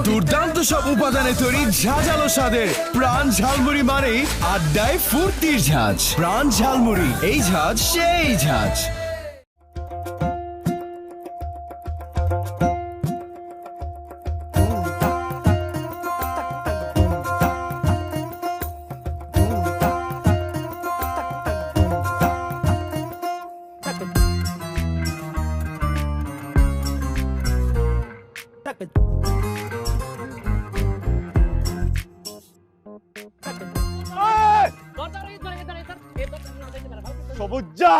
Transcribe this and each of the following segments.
দুর্দান্ত সব উপাদানে তৈরি ঝাঁঝালো স্বাদের প্রাণ ঝালমুড়ি মানেই আড্ডায় ফুর্তির ঝাঁজ। প্রাণ ঝালমুড়ি, এই ঝাঁজ সেই ঝাঁজ। সবুজা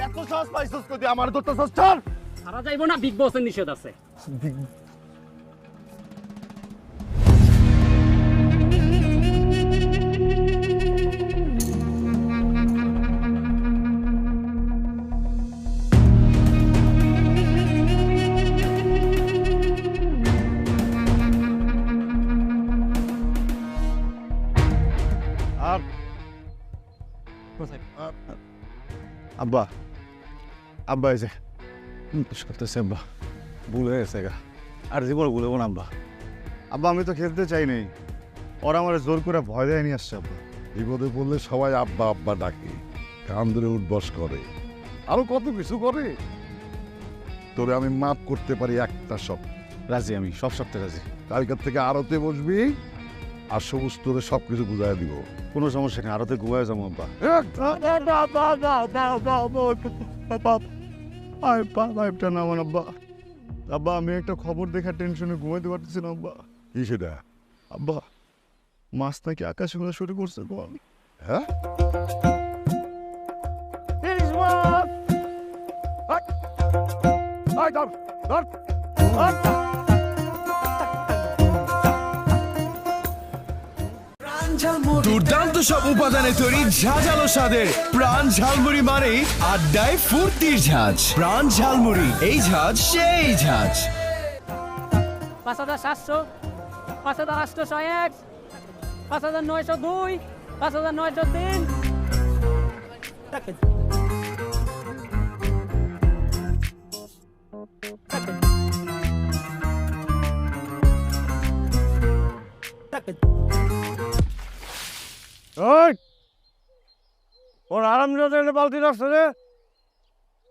এত সহজ পাইছস কদি আমার তো সহজ চল সারা যাইবো না, বিগ বসের নিষেধ আছে। আব্বা আব্বা এসে করতেছে আব্বা ভুল হয়ে গেছে গা, আর জীবন ভুলবো না আব্বা। আব্বা আমি তো খেলতে চাই নাই, ওরা আমার জোর করে ভয় দেয় নিয়ে আসছে আব্বা। বিপদে পড়লে সবাই আব্বা আব্বা ডাকে, কান ধরে উঠবস করে, আরো কত কিছু করে। তোরে আমি মাফ করতে পারি একটা সব। রাজি, আমি সব সপ্তাহে রাজি। কালকার থেকে আরতে বসবি আর সবুজ তোরে সব কিছু বুঝাই দিব। কোনো সমস্যা নেই, আরতে ঘুমায় যাবো আব্বা। আব্বা আমি একটা খবর দেখার টেনশনে ঘুমাইতে পারতেছি না আব্বা। কি সেটা? আব্বা মাছ নাকি আকাশে ঘোরা শুরু করছে বল। হ্যাঁ, দুর্দান্ত সব উপাদানে তৈরি ঝাঁঝালো স্বাদের প্রাণ ঝালমুড়ি মানেই আড্ডায় ফুর্তির ঝাঁজ। প্রাণ ঝালমুড়ি, এই ঝাঁজ সেই ঝাঁজ। 5700, 5801, 5902, 5903। ওর আরাম বালতি রাখছে রে,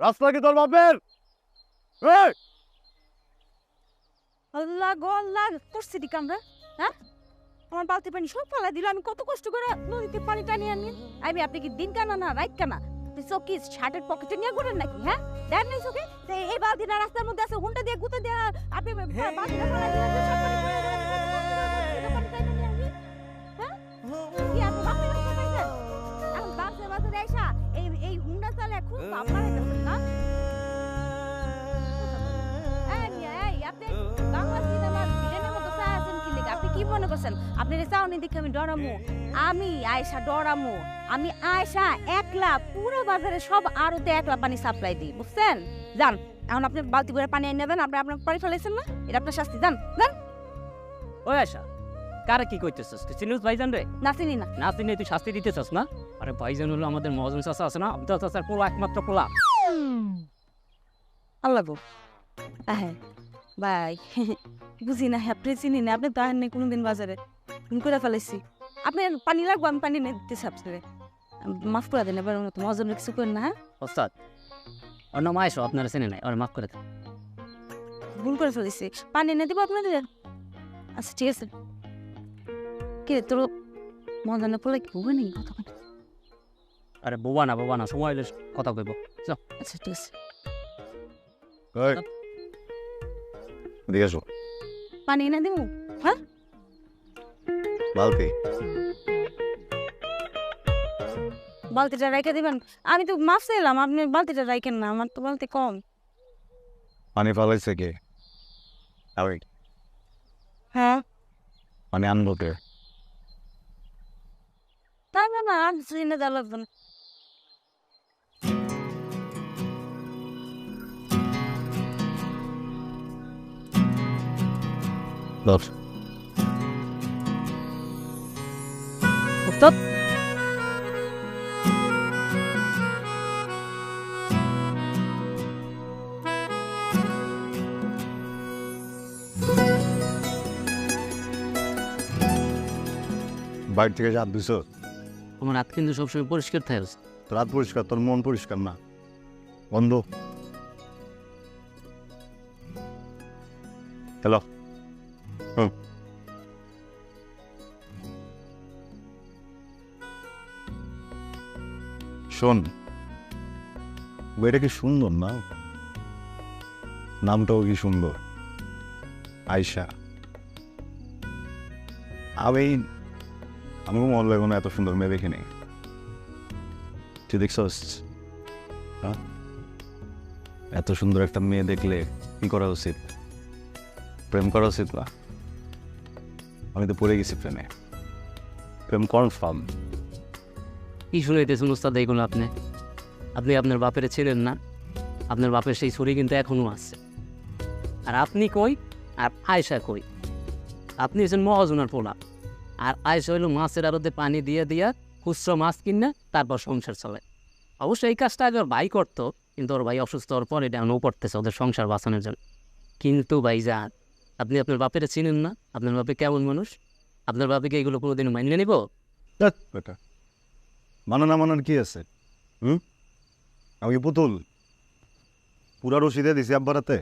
রাস্তা কি তোর বাপের? আল্লাহ গো আল্লাহ, করছি দি কামরা। হ্যাঁ, আমার বালতি পানি সব ফেলা দিল। আমি কত কষ্ট করে নদীতে পানি টানি আনি। আপনি কি দিন কানা না রাত কানা? চকি শার্টের পকেটে নিয়ে ঘুরেন নাকি? হ্যাঁ, দেন নাই চোখে? এই বালতিটা রাস্তার মধ্যে আছে, হুন্ডা দিয়ে গুঁতে দিয়ে আপনি বালতিটা ফেলা দিলেন, সব পানি পড়ে গেল। পানি টানি নিয়ে আসি। হ্যাঁ, কি আপনি বাপের রাস্তা পাইছেন? এখন বাসে বাসে আইসা এই হুন্ডা চালে খুব বাপ মারা গেছেন না? আপনি বাংলা সিনেমার ভিলেনের মতো চায় আছেন কি লেগে? আপনি কি মনে করছেন আপনি চাওনি দেখে আমি ডরামো? আমি আয়েশা ডরামো? আমি আয়েশা একলা পুরো বাজারে সব আরতে একলা পানি সাপ্লাই দিই, বুঝছেন? যান, এখন আপনি বালতি করে পানি এনে দেন। আপনি আপনার পানি ফেলাইছেন না, এটা আপনার শাস্তি। যান যান। ওই আশা, কারে কি কইতেছস? তুই চিনিস ভাইজান রে? না চিনি না। না চিনি তুই শাস্তি দিতেছস না? আরে ভাইজান হলো আমাদের মহাজন চাচা আছে না, আব্দুল চাচার পোলা, একমাত্র পোলা। আল্লাহ গো, হ্যাঁ ভাই, বুঝি না, আপনি চিনি না, আপনি তো আহেন নাই কোনোদিন বাজারে, করে ফেলাইছি। আপনি পানি লাগবো, আমি পানি এনে দিতেছি আপনারে, মাফ করে দেন। এবার মহাজন কিছু করেন না। হ্যাঁ ওস্তাদ, ওর নাম আয়েশা, আপনারা চেনে নাই, ওর মাফ করে দেন। ভুল করে ফেলেছি, পানি এনে দিব আপনাদের। আচ্ছা ঠিক আছে। কে তোর মহাজনের পোলা কি বুঝে নেই কথা? আরে বোবা না, সময় হলে কথা কইব। যাও। আচ্ছা ঠিক আছে। এদিকে এসো। পানি এনে দিব? হ্যাঁ, বালতি বালতিটা রাইখে দিবেন। আমি তো মাফ চাইলাম, আপনি বালতিটা রাইখেন না, আমার তো বালতি কম। পানি ফালাইছে কে? হ্যাঁ, পানি আনবো কে? তাই না, আর চিনে দেওয়া লাগবে না। দশ ওস্তাদ, বাইরে থেকে হাত ধুইছ? আমার হাত কিন্তু সবসময় পরিষ্কার থাকে। তোর হাত পরিষ্কার, তোর মন পরিষ্কার না। বন্ধ। হ্যালো। শোন, বইটা কি সুন্দর না? নামটাও কি সুন্দর, আয়শা। আমি মনে লাগে না এত সুন্দর মেয়ে দেখে নেই। তুই দেখছস? হ্যাঁ, এত সুন্দর একটা মেয়ে দেখলে কি করা উচিত? প্রেম করা উচিত না? আমি তো পড়ে গেছি প্রেমে। প্রেম কনফার্ম। কি শুনাইতেছেন উস্তাদ এইগুলো আপনি? আপনি আপনার বাপের ছিলেন না? আপনার বাপের সেই ছড়ি কিন্তু এখনো আছে। আর আপনি কই আর আয়সা কই? আপনি হচ্ছেন মহাজনার পোলা, আর আয়সা হইল মাছের আড়তে পানি দিয়ে দিয়া খুচরো মাছ কিনে তারপর সংসার চলে। অবশ্যই এই কাজটা আগে ওর ভাই করতো, কিন্তু ওর ভাই অসুস্থ হওয়ার পর এটা ও করতেছে ওদের সংসার বাঁচানোর জন্য। কিন্তু ভাই যান, আপনি আপনার বাপের চিনেন না? আপনার বাপে কেমন মানুষ? আপনার বাপেকে এগুলো কোনোদিন মানিয়ে নিব? বেটা, মানা না মানার কি আছে? আমি কি পুতুল? পুরা রশিদে দিছি আব্বারাতে।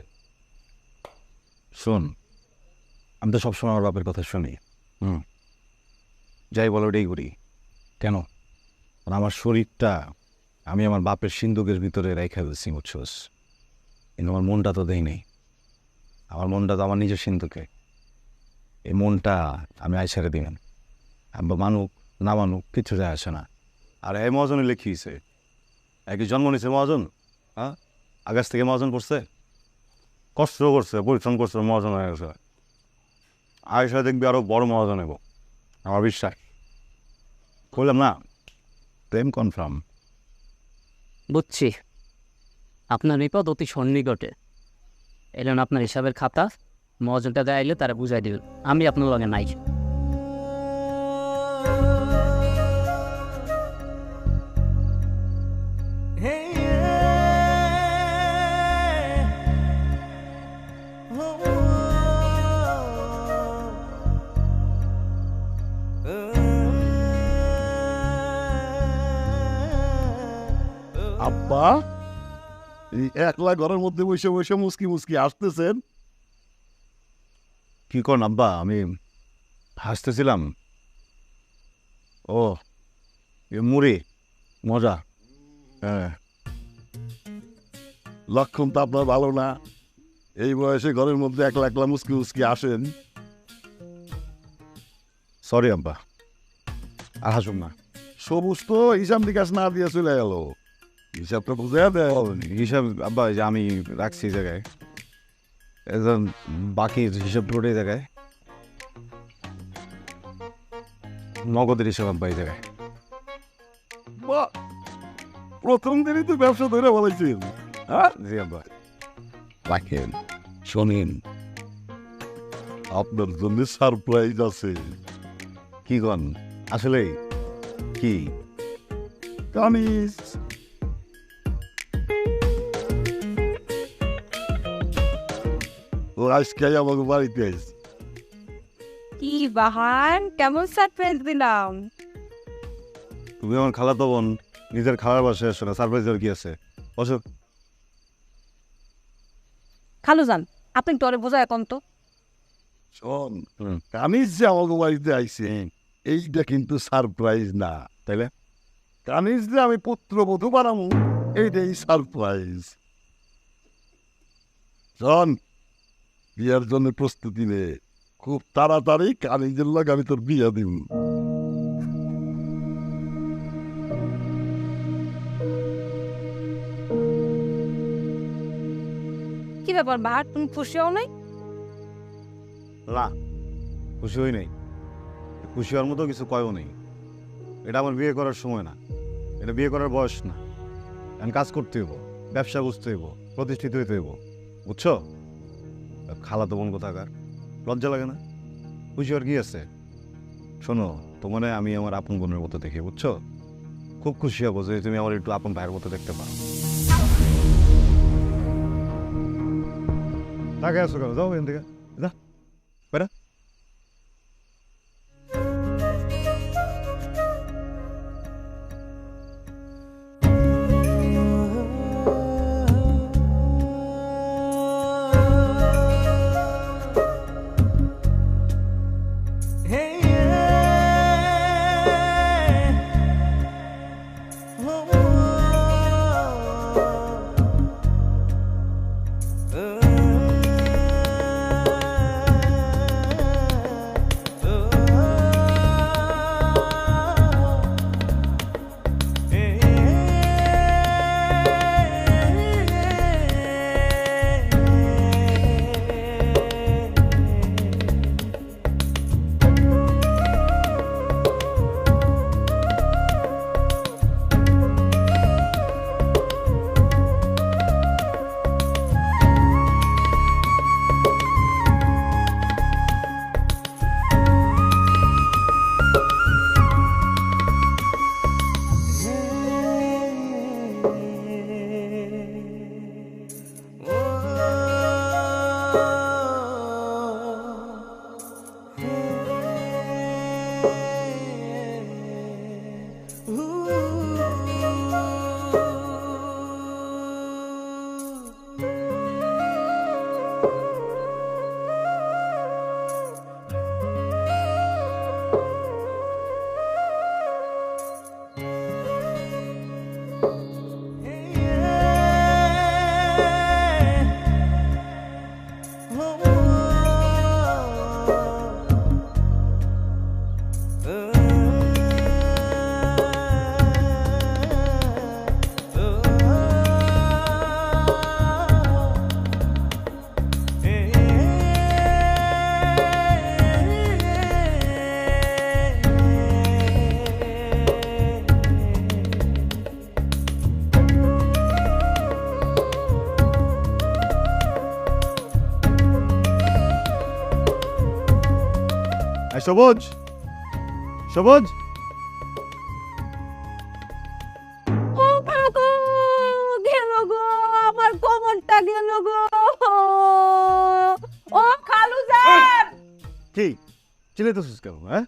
শোন, আমি তো সবসময় আমার বাপের কথা শুনি। যাই বলো ওটাই করি। কেন? কারণ আমার শরীরটা আমি আমার বাপের সিন্ধুকের ভিতরে রেখে দিচ্ছি, বুঝছস? কিন্তু আমার মনটা তো দেই নেই। আমার মনটা তো আমার নিজের সিন্ধুকে। এই মনটা আমি আইসারে দিই না। আব্বা মানুক না মানুক কিচ্ছু যায় আসে না। আর এই মহাজনে লিখিয়েছে, একই জন্ম নিছে মহাজন। হ্যাঁ, আকাশ থেকে মহাজন পড়ছে, কষ্ট করছে, পরিশ্রম করছে, মহাজন হয়ে গেছে। আয়সা দেখবি আরো বড় মহাজন হইব, আমার বিশ্বাস। বললাম না, প্রেম কনফার্ম। বুঝছি, আপনার বিপদ অতি সন্নিকটে। এলেন আপনার হিসাবের খাতা, মহাজনটা দেয়াইলে তারা বুঝাই দেবেন। আমি আপনার লগে নাই। আব্বা, এই একলা ঘরের মধ্যে বসে বসে মুসকি মুসকি আসতেছেন? কি কর আব্বা, আমি হাসতেছিলাম। ও, এ মুড়ি মজা। হ্যাঁ, লক্ষণ তো আপনার ভালো না। এই বয়সে ঘরের মধ্যে একলা একলা মুসকি মুসকি আসেন। সরি আব্বা, আর হাসুন না। সবুজ তো হিসাব নিকাশ না দিয়ে চলে গেল। হিসাবটা বুঝে দেয়। হিসাব আব্বা, এই যে আমি রাখছি এই জায়গায়, একজন বাকি হিসাব পুরোটা এই জায়গায়, নগদের হিসাব আব্বা এই জায়গায়। বাহ, প্রথম দিনই তো ব্যবসা ধরে বলেছেন। হ্যাঁ, জি আব্বা। রাখেন, শোনেন, আপনার জন্য সারপ্রাইজ আছে। কি কন আসলে? কি? কানিস ও আজকে আমাকে বাড়িতে আসছে। কি বাহান, কেমন সারপ্রাইজ দিলাম? তুমি আমার খালাতো বোন, নিজের খালার বাসায় আসো না, সারপ্রাইজের কি আছে? অশোক, খালু যান, আপনি তোরে বোঝায় এখন তো। শোন, কানিস যে আমাকে বাড়িতে আইছে এইটা কিন্তু সারপ্রাইজ না। তাইলে কানিস যে আমি পুত্রবধূ বানাবো এইটাই সারপ্রাইজ। শোন, বিয়ার জন্য প্রস্তুতি নে, খুব তাড়াতাড়ি কানিজের লোক আমি তোর বিয়া দিব। কি ব্যাপার বাহার, তুমি খুশি হও নাই? না, খুশি হই নাই। খুশি হওয়ার মতো কিছু কয়ও নেই। এটা আমার বিয়ে করার সময় না, এটা বিয়ে করার বয়স না। আমি কাজ করতে হইব, ব্যবসা বুঝতে হইব, প্রতিষ্ঠিত হইতে হইব, বুঝছো? খালাতো বোন কোথাকার, লজ্জা লাগে না? খুশি হওয়ার কি আছে? শোনো, তোমার আমি আমার আপন বোনের মতো দেখি, বুঝছো? খুব খুশি হবো যে তুমি আমার একটু আপন ভাইয়ের মতো দেখতে পারো। তাকে আসো কেন? যাও এখান থেকে, যা বেড়া। সবুজ, সবুজ, ও কাকু গেল গো, আমার কোমরটা গেল গো। ও খালু যান, কি চিল্লাইতেছিস কেন? হ্যাঁ,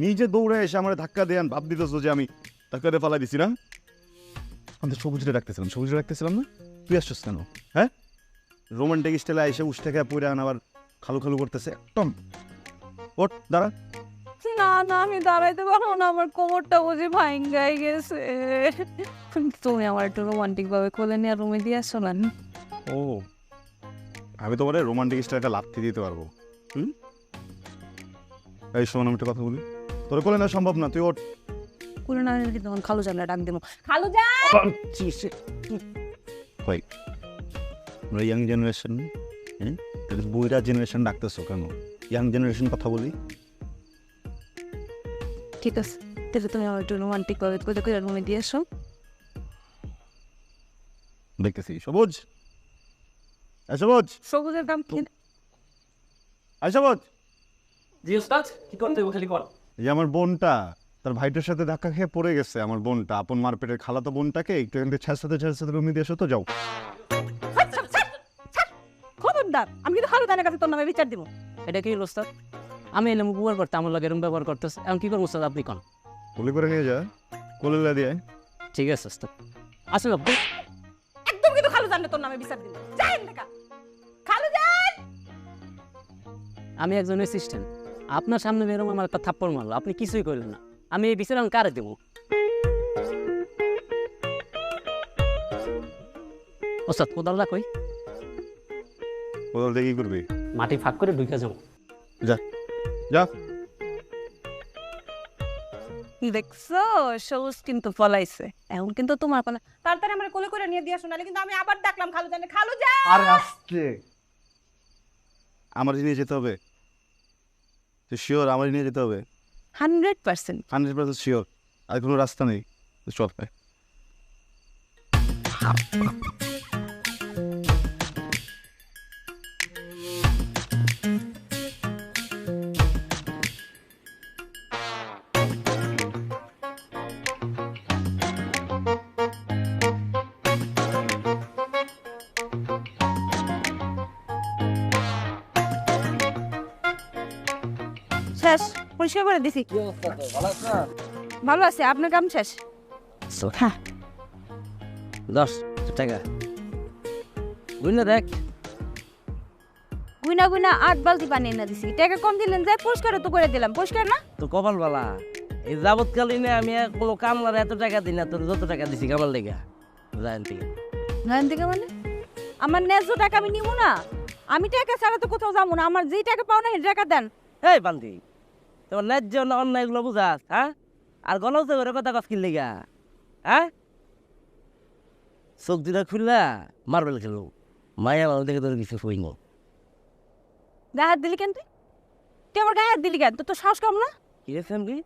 নিজে দৌড়ে এসে আমার ধাক্কা দেয়ান ভাব দিতেছ যে আমি ধাক্কা দিয়ে ফালাই দিছি না? আমি তো সবুজটা ডাকতেছিলাম, সবুজটা ডাকতেছিলাম না? তুই আসছিস কেন? হ্যাঁ, রোমান্টিক স্টাইলে এসে উঠ থেকে পড়ে আন আবার খালু খালু করতেছে একদম। ওঠ, দাঁড়া। না না আমি দাঁড়াইতে পারবো না, আমার কোমরটা বুঝি ভাঙ্গাই গেছে। তুমি আমার একটু রোমান্টিক ভাবে কোলে নিয়ে রুমে দিয়ে আসো না। ও, আমি তোমার রোমান্টিক স্টাইলটা লাথি দিতে পারবো। এই শোন, আমি একটা কথা বলি, তোর কোলে নেওয়া সম্ভব না, তুই ওঠ। কোলে না নিলে তখন খালু জানলে ডাক দেবো, খালু যান। ভাই, আমরা ইয়াং জেনারেশন, হ্যাঁ, বইরা জেনারেশন ডাকতেছো কেন? ইয়াং জেনারেশন কথা বলি। ঠিক আছে, তাহলে তুমি আমার একটু রোমান্টিক ভাবে কোলে করে রুমে দিয়ে আসো। দেখতেছি সবুজ, সবুজ, সবুজের দাম কি? সবুজ। জি ওস্তাদ, কি করতে হবে খালি কর। এই যে আমার বোনটা তার ভাইটার সাথে ধাক্কা খেয়ে পড়ে গেছে, আমার বোনটা আপন মারপেটের খালাতো বোনটাকে একটু এখান থেকে ছাড় রুমে দিয়ে এসো তো, যাও। খবরদার, আমি কিন্তু খালু দানের কাছে তোর নামে বিচার দিব। এটা কি হলো ওস্তাদ? আমি এলাম উপকার করতে, আমার লাগে এরকম ব্যবহার করতেছে, এখন কি করবো ওস্তাদ আপনি কোন? কোলে করে নিয়ে যা, কোলে দিয়ে। ঠিক আছে ওস্তাদ, আসলে একদম কিন্তু খালু জানলে তোর নামে বিচার দিব। যাই দেখা, খালু যান। আমি একজন অ্যাসিস্ট্যান্ট, আপনার সামনে বেরোম আমার একটা থাপ্পড় মারলো, আপনি কিছুই করলেন না, আমি এই বিচার আমি কারে দেবো? ওস্তাদ কোদালটা কই? কোদাল দিয়ে কি করবি? মাটি ফাঁক করে ঢুকে যাবো। যা, যা। দেখছো, সবুজ কিন্তু ফলাইছে, এখন কিন্তু তোমার কোলে তাড়াতাড়ি আমার কোলে করে নিয়ে দিয়ে আসো, নাহলে কিন্তু আমি আবার ডাকলাম খালু জানে, খালু যান। আরে আস্তে, আমার নিয়ে যেতে হবে। তুই শিওর আমার নিয়ে যেতে হবে? 100%। 100% শিওর, আর কোনো রাস্তা নেই। চল। শেষ, পরিষ্কার করে দিছি। ভালো আছে, আপনার কাম শেষ? হ্যাঁ। 10 টাকা বুঝলে, দেখ গুইনা গুইনা 8 বালতি পানি এনে দিছি, টাকা কম দিলেন, যাই পরিষ্কার তো করে দিলাম। পরিষ্কার না? তো কপাল বালা, এই যাবৎকালীনে আমি কোনো কামলার এত টাকা দিই না, তোর যত টাকা দিছি কামাল লেগা জানেন থেকে। গান থেকে মানে আমার ন্যায্য টাকা আমি নিব না? আমি টাকা ছাড়া তো কোথাও যাবো না, আমার যেই টাকা পাও না সেই টাকা দেন। এই বান্দি, তোমার ন্যায্য না অন্যায় এগুলো বুঝাস? হ্যাঁ, আর গণতে করে কথা কস কিন লেগা? হ্যাঁ, চোখ দুটা খুললা মার্বেল খেলো, মায়া মানুষ দেখে তোর কিছু হইন। গায়ে হাত দিলি কেন? তুই আমার গায়ে হাত দিলি কেন? তোর তো সাহস কম না? কি রে ফ্যামিলি,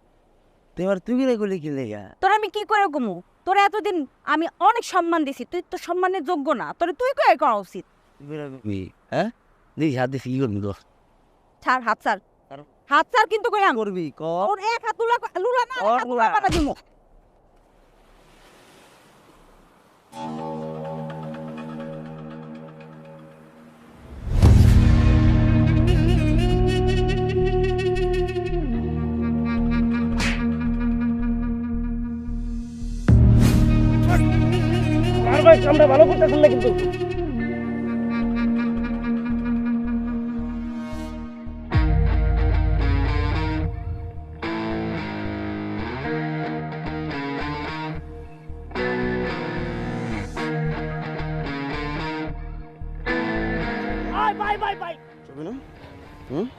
তোমার তুমি রে গুলি কিন লেগা? তোর আমি কি করে কমু? তোর এতদিন আমি অনেক সম্মান দিছি, তুই তো সম্মানের যোগ্য না, তোর তুই কয়ে করা উচিত। হ্যাঁ, দেখি হাত দিছি কি করবি? তো ছাড়, হাত ছাড়, হাত ছাড় কিন্তু করে আম করবি কর। ওর এক হাত লুলা লুলা না, ওর এক হাত লুলা লুলা। পাতা দিমু। আমরা ভালো করতেছেন না কিন্তু।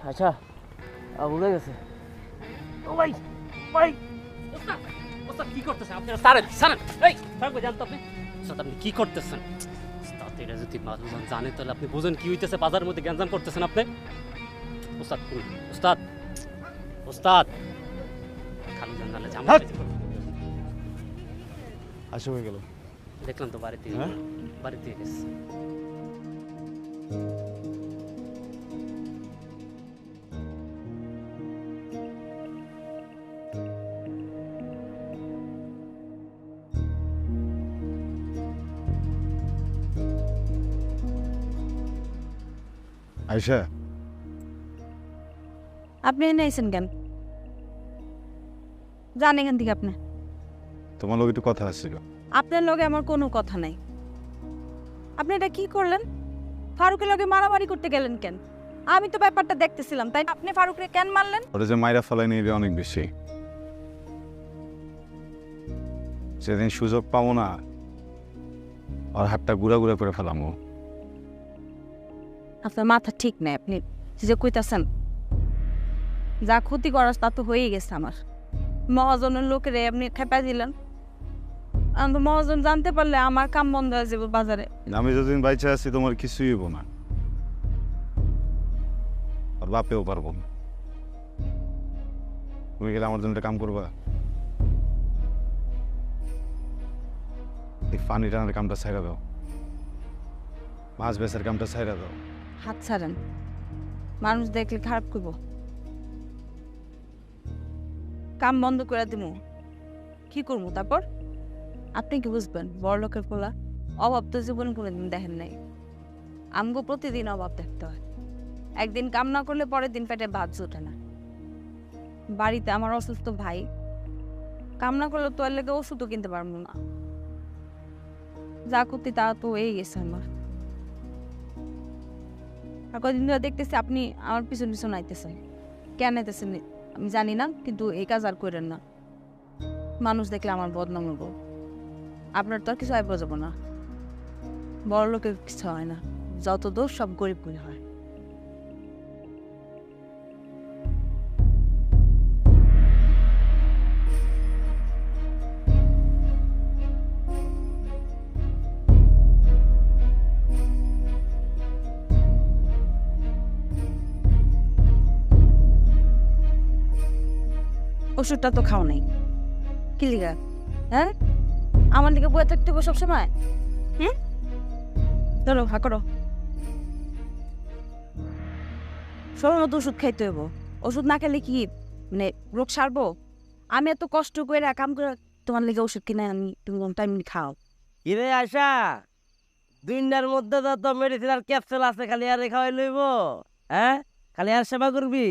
আচ্ছা, ভুলে গেছে। ও ভাই, ভাই ওস্তাদ, ওস্তাদ কি করতেছেন আপনারা? সারেন সারেন, এই থাকবে জানতো আপনি। ওস্তাদ আপনি কি করতেছেন? ওস্তাদ এটা যদি বাজার জানে তাহলে আপনি বুঝেন কি হইতেছে, বাজারের মধ্যে গ্যাঞ্জাম করতেছেন আপনি। ওস্তাদ ওস্তাদ ওস্তাদ খালি জানালে জামা আসে হয়ে গেল। দেখলাম তো বাড়িতে, বাড়িতে গেছে। আয়শা, আপনি এনে আইছেন কেন? যান এখান থেকে আপনি। তোমার লোক একটু কথা আসছিল। আপনার লগে আমার কোনো কথা নাই। আপনি এটা কি করলেন? ফারুকের লগে মারামারি করতে গেলেন কেন? আমি তো ব্যাপারটা দেখতেছিলাম, তাই না? আপনি ফারুকরে কেন মারলেন? ওরা যে মাইরা ফেলাই নিয়ে অনেক বেশি। সেদিন সুযোগ পাবো না, আর হাতটা গুড়া গুড়া করে ফেলামো। আপনার মাথা ঠিক নাই। আপনি যে কইতাছেন, যা ক্ষতি করার তা তো হয়েই গেছে আমার। মহাজনের লোকেরে আপনি খেপা দিলেন। আমি মহাজন জানতে পারলে আমার কাম বন্ধ হয়ে যাবে বাজারে। আমি যতদিন বাইচে আছি তোমার কিছুই হইব না, আর বাপেও পারবো না। তুমি গেলে আমার জন্য একটা কাম করবা? এই পানি টানার কামটা ছাইরা দাও, মাছ বেচার কামটা ছাইরা দাও। হাত ছাড়েন, মানুষ দেখলে খারাপ করব। কাম বন্ধ করে দিব। কি করবো তারপর? আপনি কি বুঝবেন? বড় লোকের পোলা, অভাব তো জীবন কোনোদিন দেখেন নাই। আমগো প্রতিদিন অভাব দেখতে হয়। একদিন কাম না করলে পরের দিন পেটে ভাত জোটে না। বাড়িতে আমার অসুস্থ ভাই, কাম না করলে তো এর লেগে ওষুধও কিনতে পারবো না। যা করতে তা তো হয়ে গেছে আমার। আর কদিন ধরে দেখতেছি আপনি আমার পিছন পিছন আইতেছেন। কেন আইতেছেন আমি জানি না, কিন্তু এই কাজ আর করেন না। মানুষ দেখলে আমার বদনাম হবো। আপনার তো আর কিছু আইব যাবো না। বড় লোকের কিছু হয় না, যত দোষ সব গরিব গুলি হয়। ওষুধটা তো খাও নাই, কি লিগা? হ্যাঁ, আমার দিকে বয়ে থাকতে হবে সবসময়। হুম, ধরো হা করো। সময় মতো ওষুধ খাইতে হইব। ওষুধ না খেলে কি মানে রোগ সারবো? আমি এত কষ্ট করে কাম করে তোমার লেগে ওষুধ কিনে আনি, তুমি টাইম খাও। কিরে আয়সা, দুইটার মধ্যে তো মেডিসিন আর ক্যাপসুল আছে, খালি আর খাওয়াই লইব? হ্যাঁ, খালি আর সেবা করবি?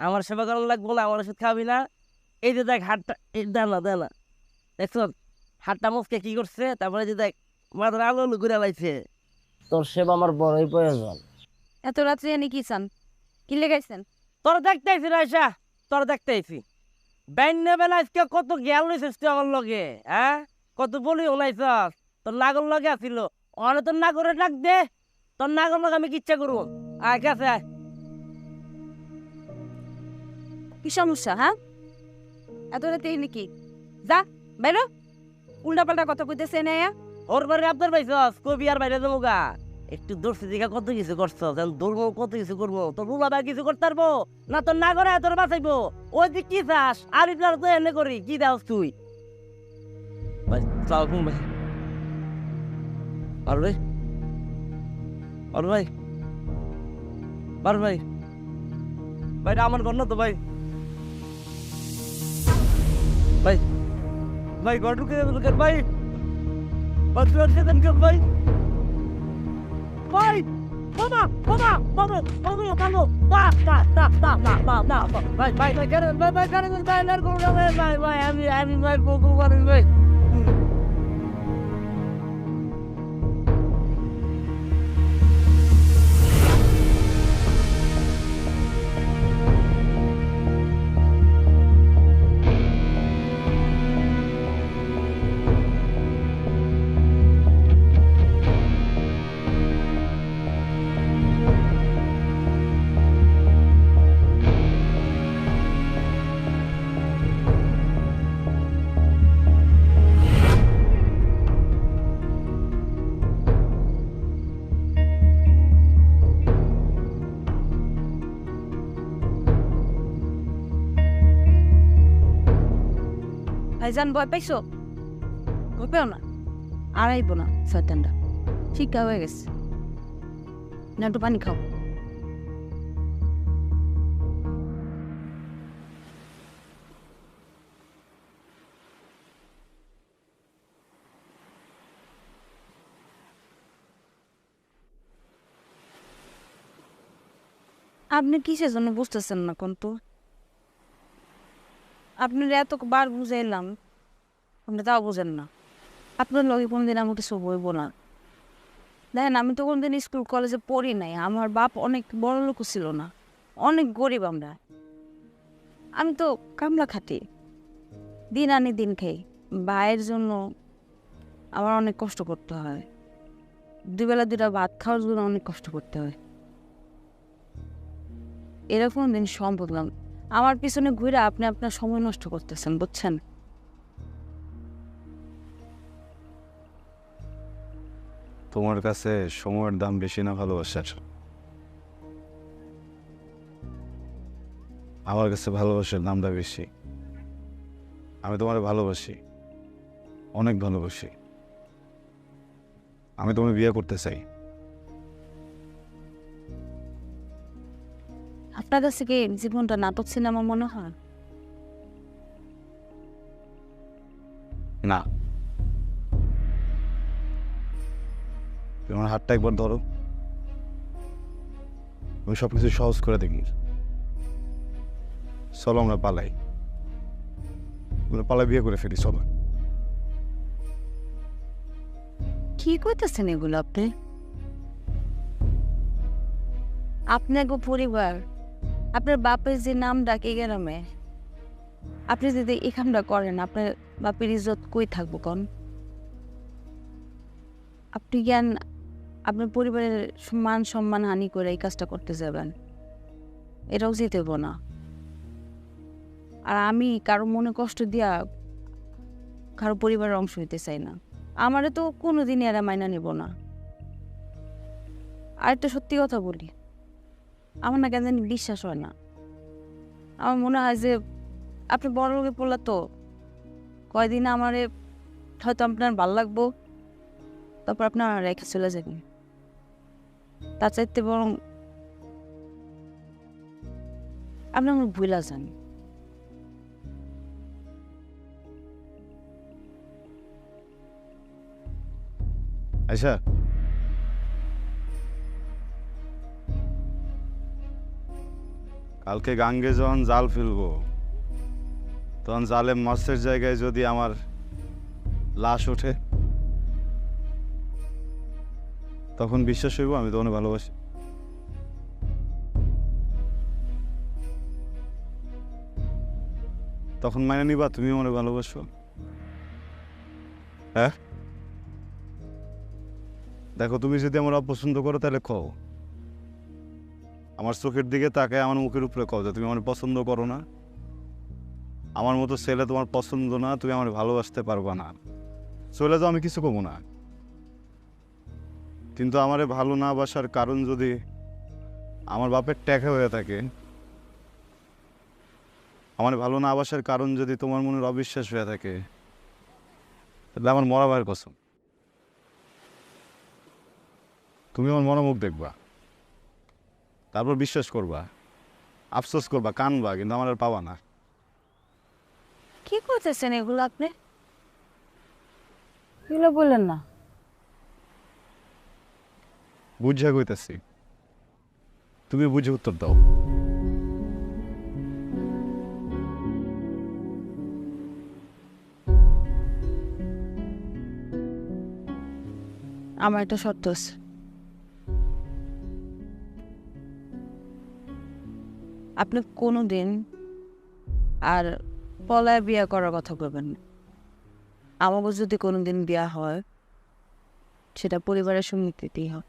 আমার সেবা করার লাগবো না? আমার ওষুধ খাবি না? এই যে দেখ হাতটা, দানা দানা দেখছ, হাতটা মুখকে কি করছে? তারপরে যে দেখ মাথার আলো আলো ঘুরে লাইছে। তোর সেবা আমার বড়ই প্রয়োজন। এত রাত্রে এনে কি চান? কি লেগাইছেন? তোর দেখতে আইছি না আয়সা, তোর দেখতে আইছি। ব্যান্যা বেলা আজকে কত জ্ঞান লইছিস তুই আমার লগে, হ্যাঁ? কত বলি ওনাইছস, তোর নাগর লগে আসিল। অনে তোর নাগরে ডাক দে, তোর নাগর লগে আমি কিচ্ছা করব। আয় কাছে আয়। কি সমস্যা? হ্যাঁ, এত রাতে এনে কি? যা বাইরে, উল্টা পাল্টা কথা কইতেছে না। ওর বাড়ি আপনার পাইছস, কবি আর বাইরে যাবো গা। একটু দর্শি দিঘা কত কিছু করছস, দৌড়বো কত কিছু করবো। তোর রুলা ভাই কিছু করতে পারবো না? তোর না করে তোর বাঁচাইবো। ওই দিক কি চাস? আর ইটার তো এনে করি কি দাস তুই? ভাই চাও ঘুম ভাই। আর ভাই, আর ভাই, আর ভাই, ভাই আমার ঘর না তো ভাই। ভাই, ভাই ঘর ঢুকে ঢুকে ভাই, ভাই ভাই, মামা মামা মামা মামা মামা না না না না না না না ভাই ভাই ভাই কেন ভাই ভাই কেন ভাই লার করো না ভাই ভাই আমি ভাই বকু পারি ভাই। ভাইজান ভয় পাইছো? ভয় পেও না, আর আইব না। শয়তানটা শিক্ষা হয়ে গেছে না, একটু পানি খাও। আপনি কিসের জন্য বুঝতেছেন না কোন তো? আপনার এতবার বুঝাইলাম, আপনি তাও বুঝেন না। আপনার লগে কোনোদিন আমার কিছু বইব না। দেখেন, আমি তো কোনোদিন স্কুল কলেজে পড়ি নাই। আমার বাপ অনেক বড় লোক ছিল না, অনেক গরিব আমরা। আমি তো কামলা খাটি, দিন আনি দিন খাই। ভাইয়ের জন্য আমার অনেক কষ্ট করতে হয়, দুবেলা দুটা ভাত খাওয়ার জন্য অনেক কষ্ট করতে হয়। এরকম দিন সম্ভব না। আমার পিছনে ঘুরে আপনি আপনার সময় নষ্ট করতেছেন, বুঝছেন? তোমার কাছে সময়ের দাম বেশি না ভালোবাসার? আমার কাছে ভালোবাসার দামটা বেশি। আমি তোমার ভালোবাসি, অনেক ভালোবাসি। আমি তোমায় বিয়ে করতে চাই। আপনার কাছে কি জীবনটা নাটক সিনেমা মনে হয়? না, তোমার হাতটা একবার ধরো, আমি সব কিছু সহজ করে দেখি। চলো আমরা পালাই, পালাই বিয়ে করে ফেলি, চলো। কি কইতেছেন এগুলো আপনি? আপনার পরিবার, আপনার বাপের যে নাম ডাকে গ্রামে, আপনি যদি এই কামটা করেন, আপনার বাপের ইজ্জত কই থাকবো কন? আপনি জ্ঞান আপনার পরিবারের মান সম্মান হানি করে এই কাজটা করতে যাবেন, এটাও যেতে হবো না। আর আমি কারো মনে কষ্ট দিয়া কারো পরিবারের অংশ হইতে চাই না। আমারে তো কোনোদিনই এরা মাইনা নেব না। আর একটা সত্যি কথা বলি, আমার না কেন জানি বিশ্বাস হয় না। আমার মনে হয় যে আপনি বড় লোকে পড়লা তো কয়দিন আমারে হয়তো আপনার ভাল লাগবো, তারপর আপনার রেখে চলে যাবেন। তার চাইতে বরং আপনি আমার ভুলা যান। আচ্ছা, কালকে গাঙ্গে যখন জাল ফেলবো, তখন জালে মাছের জায়গায় যদি আমার লাশ ওঠে, তখন বিশ্বাস হইব আমি তোমাকে ভালোবাসি? তখন মানে নিবা তুমি আমার ভালোবাসো? হ্যাঁ, দেখো, তুমি যদি আমার অপছন্দ করো তাহলে কও, আমার চোখের দিকে তাকায় আমার মুখের উপরে কও যে তুমি আমার পছন্দ করো না, আমার মতো ছেলে তোমার পছন্দ না, তুমি আমার ভালোবাসতে পারবা না। চলে যাও, আমি কিছু কমো না। কিন্তু আমারে ভালো না বাসার কারণ যদি আমার বাপের ট্যাকা হয়ে থাকে, আমার ভালো না বাসার কারণ যদি তোমার মনের অবিশ্বাস হয়ে থাকে, তাহলে আমার মরা ভাইয়ের কসম, তুমি আমার মনোমুখ দেখবা, তারপর বিশ্বাস করবা, আফসোস করবা, কানবা, কিন্তু আমার আর পাবা না। কি করতেছেন এগুলো আপনি? এগুলো বললেন না। বুঝা কইতেছি, তুমি বুঝে উত্তর দাও। আমার একটা শর্ত আছে। আপনি কোনোদিন আর পলায় বিয়ে করার কথা বলবেন না। আমাকে যদি কোনোদিন বিয়া হয়, সেটা পরিবারের সম্মতিতেই হয়।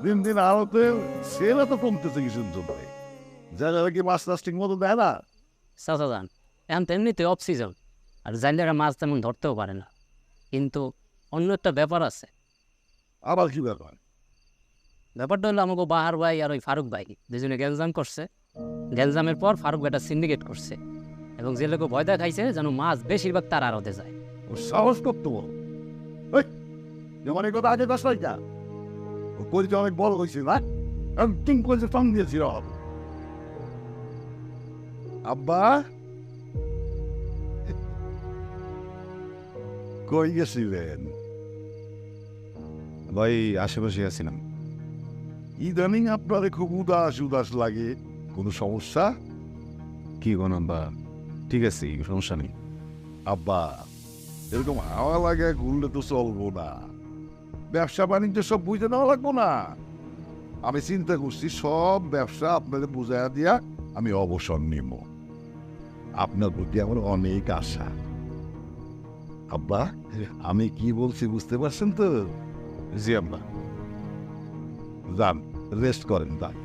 দিন দিন আড়তে সেল তো কমতেছে কিছুর জন্য যারা কি মাছ টাছ ঠিক মতো দেয় না। চাচা যান, এখন তো এমনিতে অফ সিজন, আর জাইলারা মাছ তেমন ধরতেও পারে না। কিন্তু অন্য একটা ব্যাপার আছে। আবার কি ব্যাপার? ব্যাপারটা হলো আমাকে বাহার ভাই আর ওই ফারুক ভাই দুজনে গ্যালজাম করছে। গ্যালজামের পর ফারুক ভাইটা সিন্ডিকেট করছে এবং যে লোক ভয় দেখাইছে যেন মাছ বেশিরভাগ তার আড়তে যায়। ও সাহস করতে বল, যেমন এই কথা আগে দশ যা ও পরিচয় অনেক বড় হয়েছে না, একদিন করেছে টান দিয়েছিল। আব্বা কই গেছিলেন? ভাই আশেপাশে আছিলাম। ইদানিং আপনারে খুব উদাস উদাস লাগে, কোনো সমস্যা? কি কোনো বা ঠিক আছে, সমস্যা নেই। আব্বা এরকম হাওয়া লাগে ঘুরলে তো চলবো না, ব্যবসা বাণিজ্য সব বুঝে নেওয়া লাগবো না। আমি চিন্তা করছি সব ব্যবসা আপনাকে বুঝাইয়া দিয়া আমি অবসর নিব। আপনার প্রতি আমার অনেক আশা। আব্বা আমি কি বলছি বুঝতে পারছেন তো? জি আব্বা। যান রেস্ট করেন যান।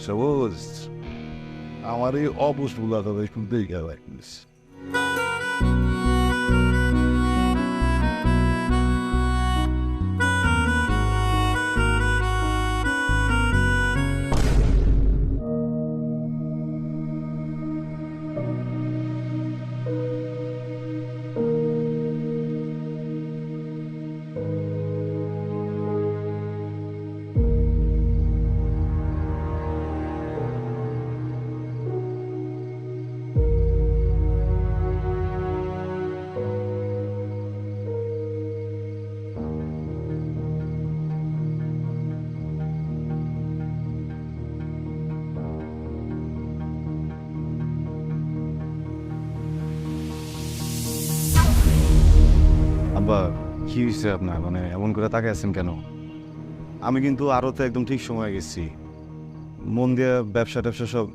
সবুজ আমার এই অবসরগুলা তবে একটু দেখে রাখিস। আব্বা কি হয়েছে আপনার, মানে এমন করে তাকে আছেন কেন? আমি কিন্তু আরও তো একদম ঠিক সময় গেছি, মন দিয়ে ব্যবসা ট্যাবসা সব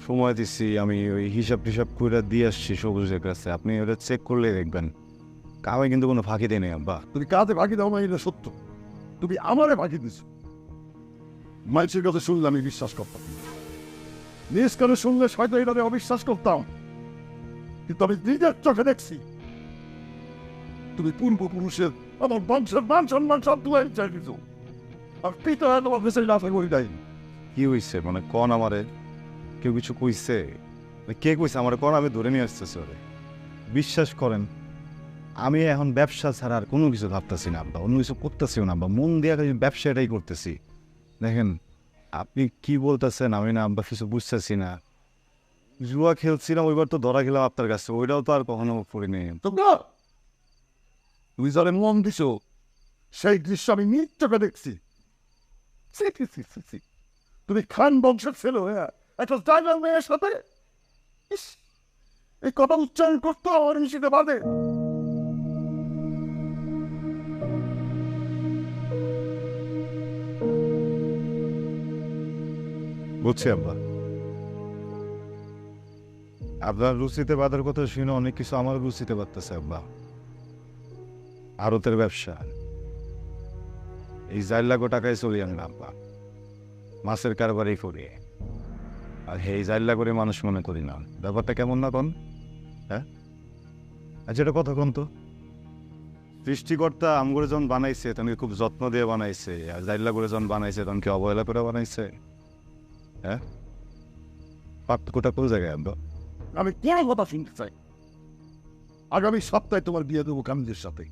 সময় দিচ্ছি। আমি ওই হিসাব টিসাব করে দিয়ে আসছি সবুজের কাছে, আপনি ওটা চেক করলে দেখবেন কামে কিন্তু কোনো ফাঁকি দেয় নেই আব্বা। তুমি কাজে ফাঁকি দাও না, এটা সত্য। তুমি আমারে ফাঁকি দিছো। মানুষের কাছে শুনলে আমি বিশ্বাস করতাম, নিজ কানে শুনলে হয়তো এটাতে অবিশ্বাস করতাম, কিন্তু আমি নিজের চোখে দেখছি তুমি পূর্বপুরুষের আমার বংশের মান সম্মান সব তুলে চাই কিছু। আর পিতা তোমার কাছে লাফে করে দেয়। কি হয়েছে মানে কন আমারে? কেউ কিছু কইছে? কে কইছে আমার কন? আমি ধরে নিয়ে আসতেছি ওরে। বিশ্বাস করেন আমি এখন ব্যবসা ছাড়া আর কোনো কিছু ভাবতেছি না আব্বা, অন্য কিছু করতেছিও না আব্বা, মন দিয়ে ব্যবসা এটাই করতেছি। দেখেন আপনি কি বলতেছেন আমি না আব্বা কিছু বুঝতেছি না। জুয়া খেলছিলাম ওইবার তো ধরা খেলাম আপনার কাছে, ওইটাও তো আর কখনো করিনি। তোমরা তুমি যারা মন দিছো সেই দৃশ্য আমি নিজ চোখে দেখছি। তুমি খান বংশের ছেলে হ্যাঁ একটা ড্রাইভার মেয়ের সাথে ইস, এই কথা উচ্চারণ করতো আমার নিশ্চিতে বাদে। বুঝছি আব্বা, আপনার রুচিতে বাধার কথা শুনে অনেক কিছু আমার রুচিতে বাড়তেছে আব্বা। আড়তের ব্যবসা, এই 4 লাখ টাকায় চলি আমি আব্বা, মাছের কারবারই করি। আর এই 4 লাখ করে মানুষ মনে করি না। ব্যাপারটা কেমন না কন? হ্যাঁ আচ্ছা এটা কথা কন তো। সৃষ্টিকর্তা আমগরে যখন বানাইছে তখন খুব যত্ন দিয়ে বানাইছে, আর 4 লাখ করে যখন বানাইছে তখন কি অবহেলা করে বানাইছে? হ্যাঁ পার্থক্যটা কোন জায়গায় আব্বা? আমি কোনো কথা শুনতে চাই। আগামী সপ্তাহে তোমার বিয়ে দেবো কামিজের সাথে।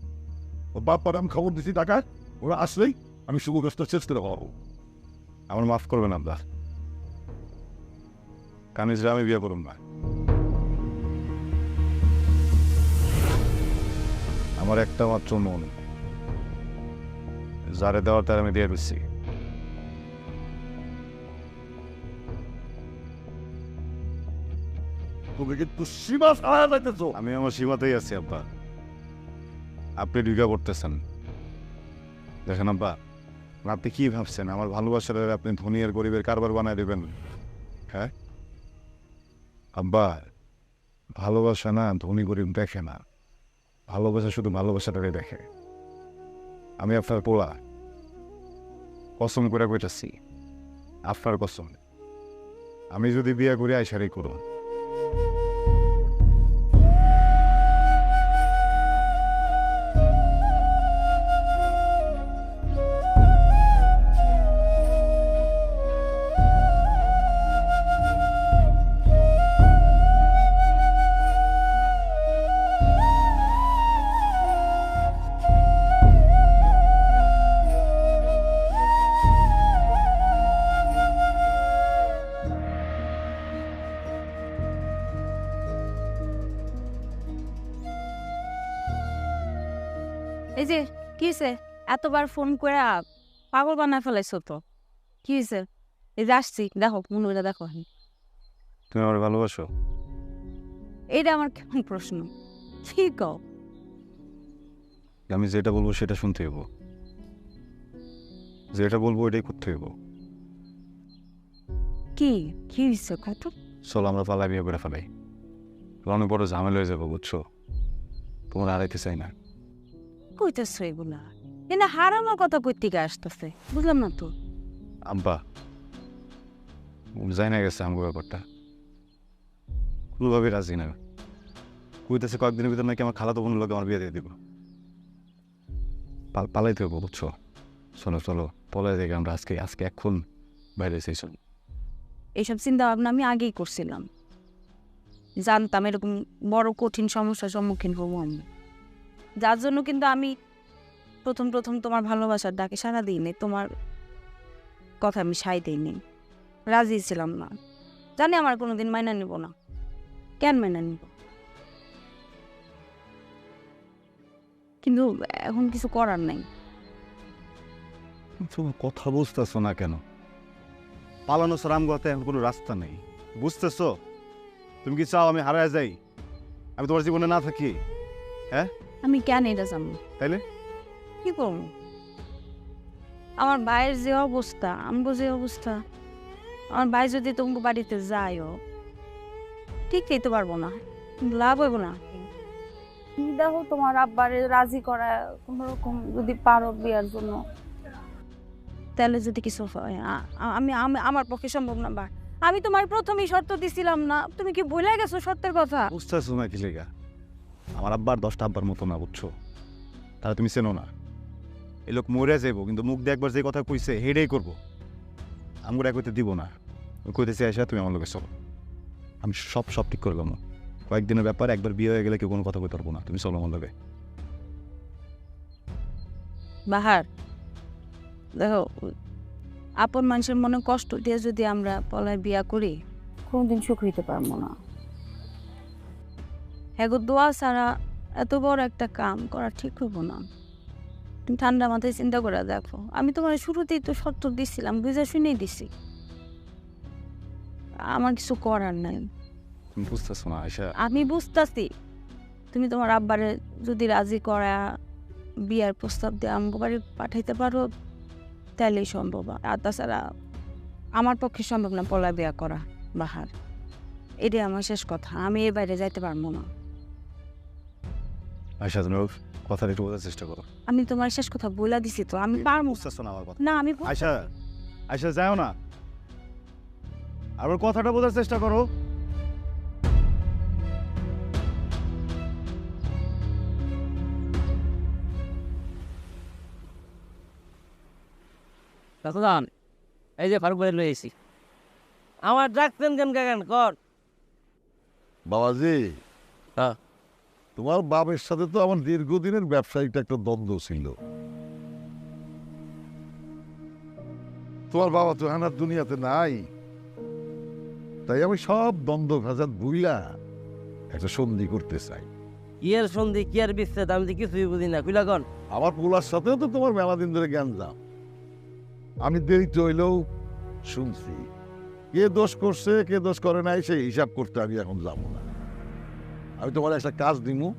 ও বাপ্পার আমি খবর দিচ্ছি টাকা, ওরা আসলেই আমি শুভ কাজটা শেষ করে পাবো। আমার মাফ করবেন আব্বা, কামিজরা আমি বিয়ে করুন না। আমার একটা মাত্র মন, যারে দেওয়ার তার আমি দিয়ে দিচ্ছি। তুমি কিন্তু সীমা ছাড়া যাইতেছো। আমি আমার সীমাতেই আছি আব্বা, আপনি ঢুকা পড়তেছেন। দেখেন আব্বা, আপনি কি ভাবছেন আমার ভালোবাসার আপনি ধনী আর গরিবের কারবার বানায় দেবেন? হ্যাঁ আব্বা, ভালোবাসা না ধনী গরিব দেখে না, ভালোবাসা শুধু ভালোবাসাটাকে দেখে। আমি আপনার পোলা, কসম করে কইতাছি, আপনার কসম, আমি যদি বিয়ে করে আইসারি করো। এই যে কি হয়েছে, এতবার ফোন করে পাগল বানায় ফেলাইছো তো, কি হয়েছে? এই যে আসছি, দেখো মনে করে দেখো। তুমি আমার ভালোবাসো? এইটা আমার কেমন প্রশ্ন? ঠিক কও। আমি যেটা বলবো সেটা শুনতে হইব, যেটা বলবো এটাই করতে হইব। কি কি হয়েছে কত? চলো আমরা পালা বিয়ে করে ফেলাই, অনেক বড় ঝামেলা হয়ে যাবো, বুঝছো? তোমার হারাইতে চাই না। কইতেছো এগুলা? কিন্তু হারানোর কথা কই থেকে আসতেছে, বুঝলাম না তো। আব্বা যাই না গেছে আমার ব্যাপারটা, কোনোভাবে রাজি না। কইতেছে কয়েকদিনের ভিতর নাকি আমার খালাতো বোনের লোক আমার বিয়ে দিয়ে দিব। পালাইতে হবো, বুঝছো? চলো চলো পলাই দেখে আমরা আজকে আজকে এখন বাইরে এসেছি। চলো। এইসব চিন্তা ভাবনা আমি আগেই করছিলাম, জানতাম এরকম বড় কঠিন সমস্যার সম্মুখীন হবো আমি। যার জন্য কিন্তু আমি প্রথম প্রথম তোমার ভালোবাসার ডাকে সাড়া দিইনি, তোমার কথা আমি সাই দিইনি, রাজি ছিলাম না। জানি আমার কোনোদিন মাইনা নিব না, কেন মাইনা নিব? কিন্তু এখন কিছু করার নাই। তুমি কথা বুঝতেছো না কেন? পালানো ছাড়া আমগোতে এখন কোনো রাস্তা নেই, বুঝতেছো? তুমি কি চাও আমি হারায় যাই, আমি তোমার জীবনে না থাকি? হ্যাঁ, আমি কেন এটা জানবো? তাইলে কি করবো? আমার ভাইয়ের যে অবস্থা, আমগো যে অবস্থা, আমার ভাই যদি তোমাকে বাড়িতে যায়ও ঠিক যেতে পারবো না, লাভ হইব না। দেখো তোমার আব্বারে রাজি করা কোন রকম যদি পারো বিয়ার জন্য। তাহলে যদি কিছু হয় আমি আমার পক্ষে সম্ভব না। বা আমি তোমার প্রথমেই শর্ত দিছিলাম না, তুমি কি ভুলে গেছো সত্যের কথা? বুঝতেছো না কি লেগা? আমার আব্বার 10টা আব্বার মতো না, বুঝছো? তাহলে তুমি চেনো না। এই লোক মরে যাইব, কিন্তু মুখ দিয়ে একবার যে কথা কইছে হেডেই করবো। আমরা কইতে দিব না, কইতেছি আসা তুমি আমার লোকের চলো, আমি সব সব ঠিক করলাম। কয়েকদিনের ব্যাপার, একবার বিয়ে হয়ে গেলে কেউ কোনো কথা কইতে পারবো না। তুমি চলো আমার লোকে। বাহার দেখো, আপন মানুষের মনে কষ্ট দিয়ে যদি আমরা পলায় বিয়া করি, কোনোদিন সুখ হইতে পারবো না। হ্যাঁ গো, দোয়া ছাড়া এত বড় একটা কাম করা ঠিক হইব না। তুমি ঠান্ডা মাথায় চিন্তা করে দেখো, আমি তোমার শুরুতেই তো শর্ত দিছিলাম, বুঝে শুনেই দিছি। আমার কিছু করার নাই। তুমি বুঝতেছো না আয়শা? আমি বুঝতাছি, তুমি তোমার আব্বারে যদি রাজি করা বিয়ার প্রস্তাব দিয়ে আমগো বাড়ি পাঠাইতে পারো তাইলেই সম্ভব। আর তাছাড়া আমার পক্ষে সম্ভব না পলা বিয়া করা বাহার। এটাই আমার শেষ কথা, আমি এ বাইরে যাইতে পারবো না। আয়শা তুমি কথাটা একটু বোঝার চেষ্টা করো। আমি তোমার শেষ কথা বলে দিছি তো, আমি পারবো বুঝতেছো না আমার কথা? না। আমি আয়শা, আয়শা যাও না, আবার কথাটা বোঝার চেষ্টা করো। কাকুদান, এই যে ফারুক ভাই লয়ে এসি। আমার ডাকতেন কেন কাকান কর? বাবাজি, হ্যাঁ। তোমার বাবার সাথে তো আমার দীর্ঘদিনের ব্যবসায়িক একটা দ্বন্দ্ব ছিল। তোমার বাবা তো হানার দুনিয়াতে নাই, তাই আমি সব দ্বন্দ্ব ভেজাল ভুইলা একটা সন্ধি করতে চাই। কি আর সন্ধি, কি আর বিচ্ছেদ, আমি তো কিছুই বুঝি না। খুলা কন। আমার পোলার সাথেও তো তোমার মেলা দিন ধরে জ্ঞান দাও। আমি দেরিতে হইলেও শুনছি, কে দোষ করছে কে দোষ করে নাই সেই হিসাব করতে আমি এখন যাব না। আমি তোমার একটা কাজ দিমু,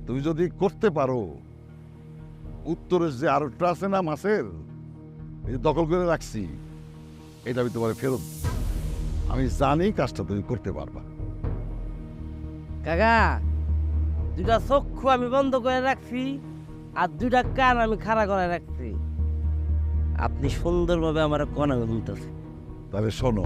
তুমি যদি করতে পারো, উত্তরের যে আরোটা আছে না মাছের, এই যে দখল করে রাখছি, এটা আমি তোমার ফেরত দিব। আমি জানি কাজটা তুমি করতে পারবা। কাকা দুইটা চক্ষু আমি বন্ধ করে রাখছি আর দুইটা কান আমি খাড়া করে রাখছি। আপনি সুন্দরভাবে আমার কনা বলতেছে। তাহলে শোনো,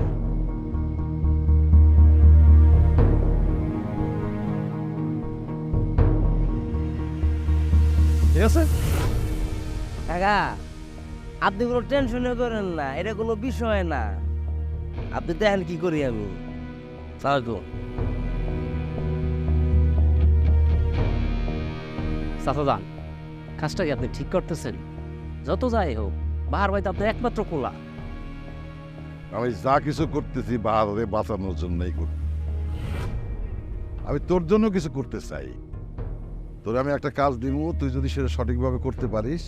ঠিক আছে? কাকা, আপনি কোনো টেনশনে করেন না, এটা কোনো বিষয় না। আপনি দেখেন কি করি আমি। সালামালাইকুম। চাচাজান, কাজটা কি আপনি ঠিক করতেছেন? যত যাই হোক, বাহার ভাই তো আপনার একমাত্র পোলা। আমি যা কিছু করতেছি বাহারে বাঁচানোর জন্যই করতে। আমি তোর জন্য কিছু করতে চাই। তোর আমি একটা কাজ দিব, তুই যদি সেটা সঠিকভাবে করতে পারিস,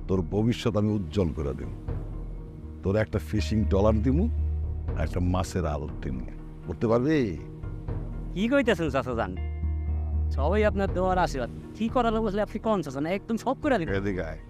তোর ভবিষ্যৎ আমি উজ্জ্বল করে দেব। তোর একটা ফিশিং ট্রলার দিব, একটা মাছের আড়ত দিব। করতে পারবি? কি কইতেছেন চাচাজান? সবাই আপনার দেওয়ার আশীর্বাদ। কি করার বসলে আপনি কোন চাচান? একদম সব করে দিবেন। এদিকে আয়।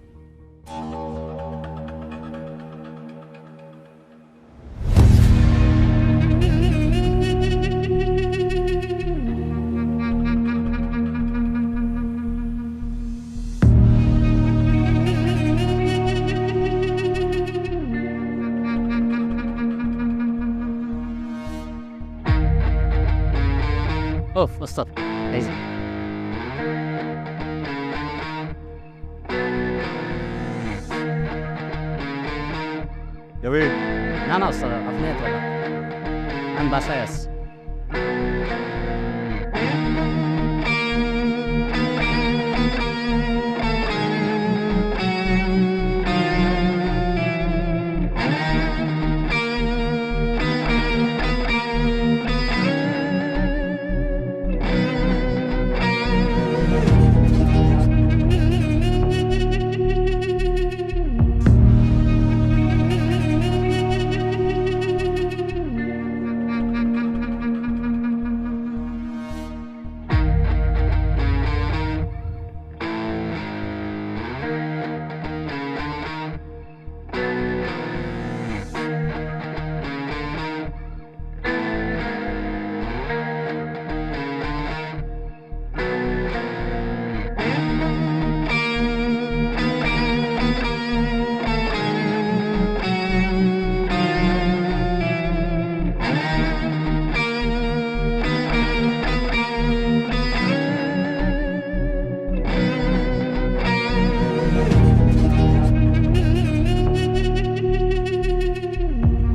ওহ ওস্তাদ, এই যে যাবি? না না ওস্তাদ, আপনি এত না। আমি বাসায় আছি।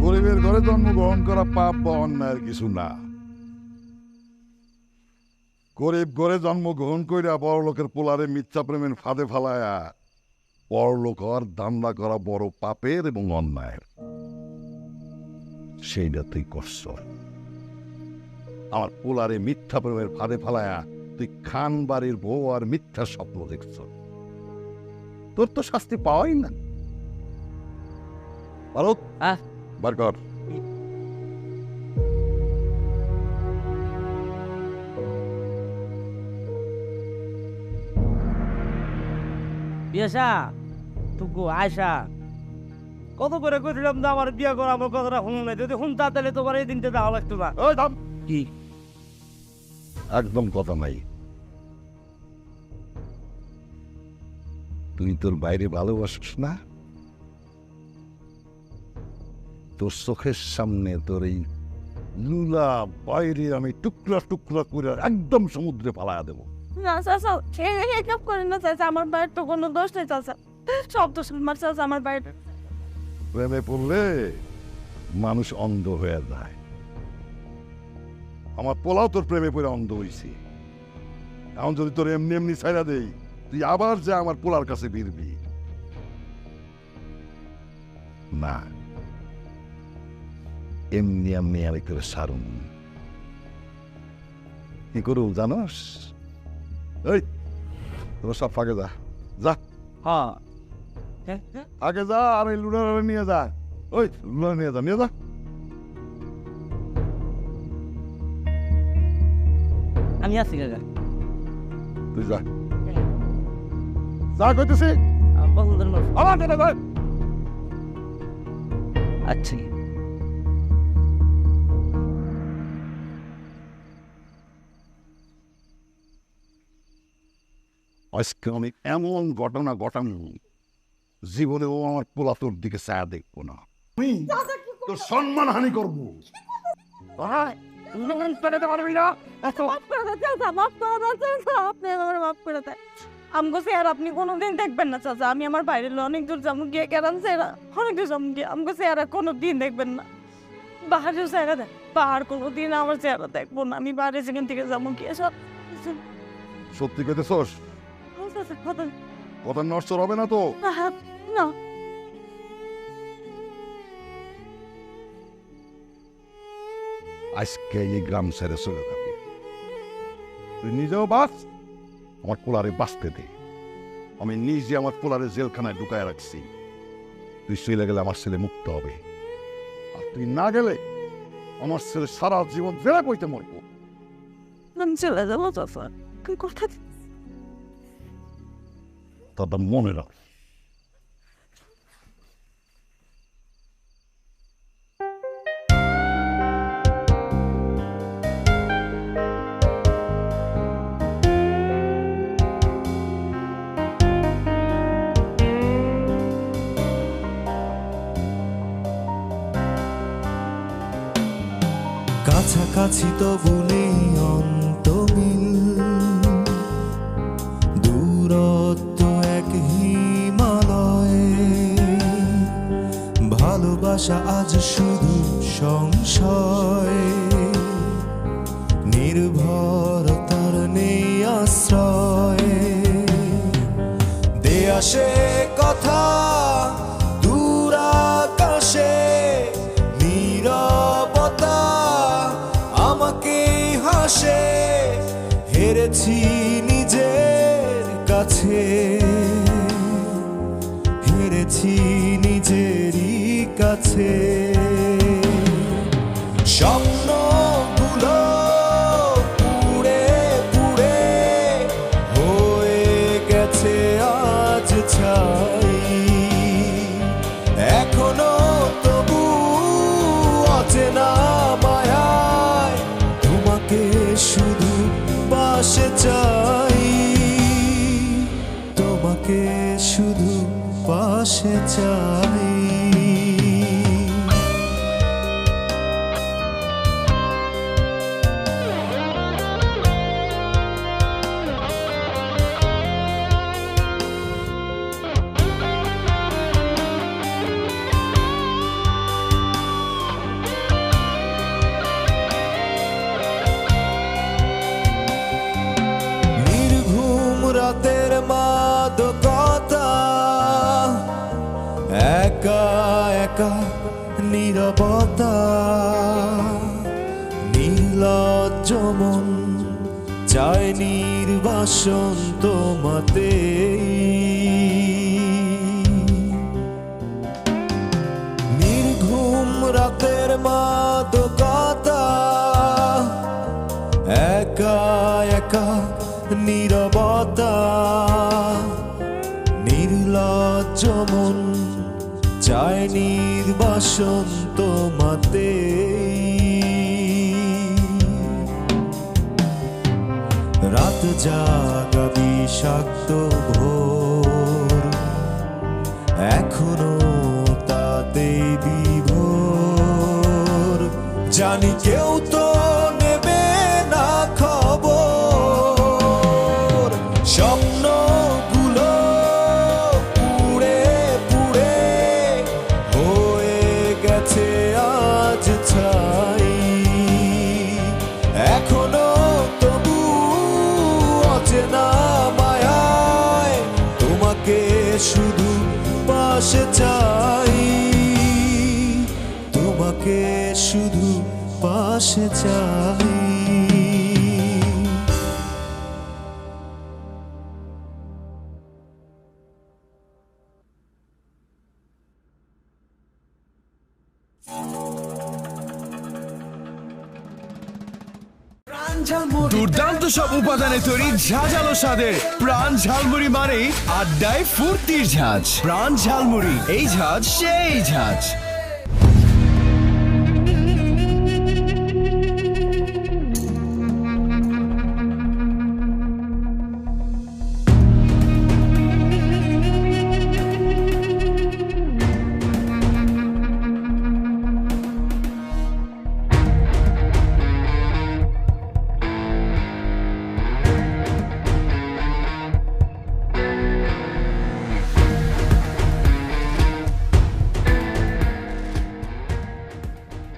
গরিবের ঘরে জন্মগ্রহণ করা পাপ বা অন্যায়ের কিছু না। গরিব ঘরে জন্মগ্রহণ কইরা বড়লোকের পোলারে মিথ্যা প্রেমের ফাঁদে ফালায়া পরলোক হওয়ার দান্দা করা বড় পাপের এবং অন্যায়ের। সেইটা তুই করছ। আমার পোলারে মিথ্যা প্রেমের ফাঁদে ফালায়া তুই খান বাড়ির বউ আর মিথ্যা স্বপ্ন দেখছ। তোর তো শাস্তি পাওয়াই না। ভারত আহ বার কর। বিয়াসা টুকু আয়সা, কত করে কইছিলাম না আমার বিয়া করা, আমার কথাটা শুনো নাই। যদি শুনতা তাহলে তোমার এই দিনটা দেওয়া লাগতো না। ওই থাম। কি একদম কথা নাই। তুই তোর বাইরে ভালোবাসিস না? তোর চোখের সামনে তোর এই লুলা বাইরে আমি টুকরা টুকরা করে একদম সমুদ্রে পালায়া দেবো। না চাচা, এসব করেন না চাচা, আমার বাড়ির তো কোনো দোষ নেই চাচা, সব দোষ আমার চাচা, আমার বাড়ির। প্রেমে পড়লে মানুষ অন্ধ হয়ে যায়। আমার পোলাও তোর প্রেমে পড়ে অন্ধ হইছে। এখন যদি তোর এমনি এমনি ছাইরা দেই, তুই আবার যে আমার পোলার কাছে ভিড়বি না। এমনি এমনি আমি করে সারুন। কি করু জানোস? এই তোরা সব ফাঁকে যা, যা হ্যাঁ আগে যা, আর এই লুনারে নিয়ে যা। ওই লুনা নিয়ে যা, নিয়ে যা। আমি আছি কাকা। তুই যা, যা কইতেছি। পছন্দের মানুষ। আমার দাদা ভাই আচ্ছা আজকে আমি এমন ঘটনা ঘটানো জীবনেও আমার পোলা তোর দিকে ছায়া দেখবো না। আমি তোর সম্মান হানি করবো। মাফ করে দেন চাচা, মাফ করে দেন চাচা, আপনি আমার মাফ করে দেন। আমগো চেহারা আপনি কোনোদিন দেখবেন না চাচা। আমি আমার বাইরের অনেক দূর যাবো গিয়ে কেরান চেহারা অনেক দূর যাবো গিয়ে আমগো চেহারা কোনোদিন দেখবেন না। বাহারের চেহারা দেখ, পাহাড় কোনোদিন আমার চেহারা দেখবো না। আমি বাইরে সেখান থেকে যাবো গিয়ে সব সত্যি কইতেছস? চাচা কথা কথা নষ্ট হবে না তো? না আজকে এই গ্রাম ছেড়ে চলে যাবি। তুই নিজেও বাঁচ, আমার পোলারে বাঁচতে দে। আমি নিজে আমার পোলারে জেলখানায় ঢুকায় রাখছি। তুই চলে গেলে আমার ছেলে মুক্ত হবে, আর তুই না গেলে আমার ছেলে সারা জীবন জেলে বইতে মরবো। আমি চলে যাবো চাচা, তুই কথা তাদের মনে রাখ। কাছাকাছি তবু নেই অন্তমিল, দূরত্ব এক হিমালয়ে। ভালোবাসা আজ শুধু সংশয়, নির্ভরতার নেই আশ্রয়। দে আসে কথা দূর আকাশে, নীরবতা আমাকে হাসে। হেরেছি নিজের কাছে, হেরেছি নিজেরই কাছে। স্বপ্নগুলো পুড়ে পুড়ে হয়ে গেছে আজ ছাই। এখনো তবু অচেনা মায়ায় তোমাকে শুধু পাশে চাই, তোমাকে শুধু পাশে চাই। নির্ঘুম রাতের মাদকতা, একা একা নীরবতা। নির্লজ্জ মন চায় নির্বাসন তোমাতে। নির্ঘুম রাতের মাদকতা, একা একা নীরবতা। নির্লজ্জ মন চায় নির্বাসন তোমাতে। রাত জাগা বিষাক্ত ভোর, এখনো তাতেই বিভোর। জানি কেউ তো নেবে না খবর। স্বপ্নগুলো পুড়ে পুড়ে হয়ে গেছে আজ ছাই। এখনো তবু অচেনা মায়ায় তোমাকে শুধু পাশে চাই, তোমাকে শুধু পাশে চাই। দুর্দান্ত সব উপাদানে তৈরি ঝাঁঝালো স্বাদের প্রাণ ঝালমুড়ি মানেই আড্ডায় ফুর্তির ঝাঁঝ। প্রাণ ঝালমুড়ি, এই ঝাঁঝ সেই ঝাঁঝ।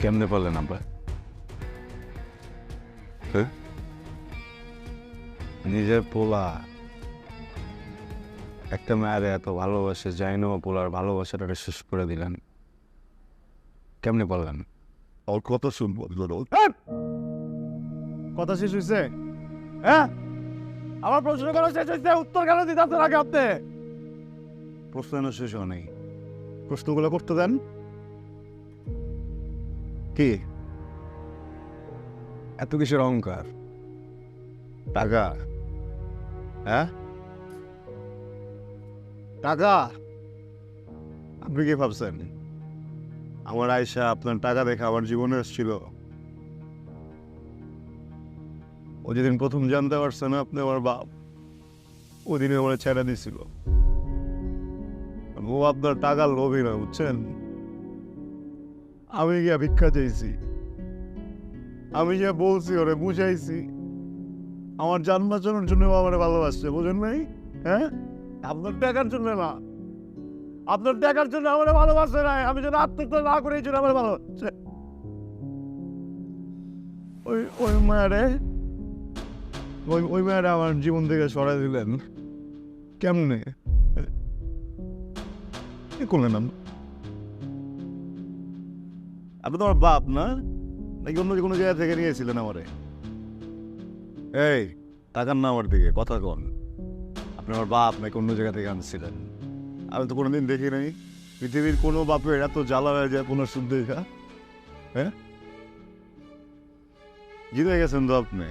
কেমনে পারলেন আব্বা? হ্যাঁ, নিজের পোলা একটা মায়ের এত ভালোবাসে, যাই না পোলার ভালোবাসাটা শেষ করে দিলেন, কেমনে পারলেন? ওর কথা শুনবো কথা শেষ হয়েছে? হ্যাঁ, আমার প্রশ্ন করা শেষ হয়েছে, উত্তর কেন দিতে আগে আপনি? প্রশ্ন শেষ হয় নাই, প্রশ্নগুলো করতে দেন। কি এত কিসের অহংকার? টাকা? হ্যাঁ, টাকা? আপনি কি ভাবছেন আমার আয়সা আপনার টাকা দেখে আমার জীবনে এসেছিল? ও যেদিন প্রথম জানতে পারছে না আপনি আমার বাপ, ওদিনে আমার ছেড়ে দিছিল। ও আপনার টাকার লোভী না, বুঝছেন? আমি গিয়া ভিক্ষা চাইছি, আমি যা বলছি ওরে বুঝাইছি, আমার জান বাঁচানোর জন্য আমার ভালোবাসছে, বুঝেন নাই? হ্যাঁ, আপনার টাকার জন্য না, আপনার টাকার জন্য আমার ভালোবাসে নাই, আমি যেন আত্মহত্যা না করে এই জন্য আমার ভালোবাসছে। ওই ওই মায়ারে ওই মায়ারে আমার জীবন থেকে সরাই দিলেন কেমনে? কি করলেন আপনি? তো আমার বাপ না, নাকি অন্য কোনো জায়গা থেকে নিয়েছিলেন আমারে? এই টাকার না আমার দিকে কথা কন, আপনি আমার বাপ নাকি অন্য জায়গা থেকে আনছিলেন? আমি তো কোনোদিন দেখি নাই পৃথিবীর কোনো বাপের এত জ্বালা হয়ে যায় পুনঃ শুদ্ধ দেখা। হ্যাঁ, জিতে গেছেন তো আপনি।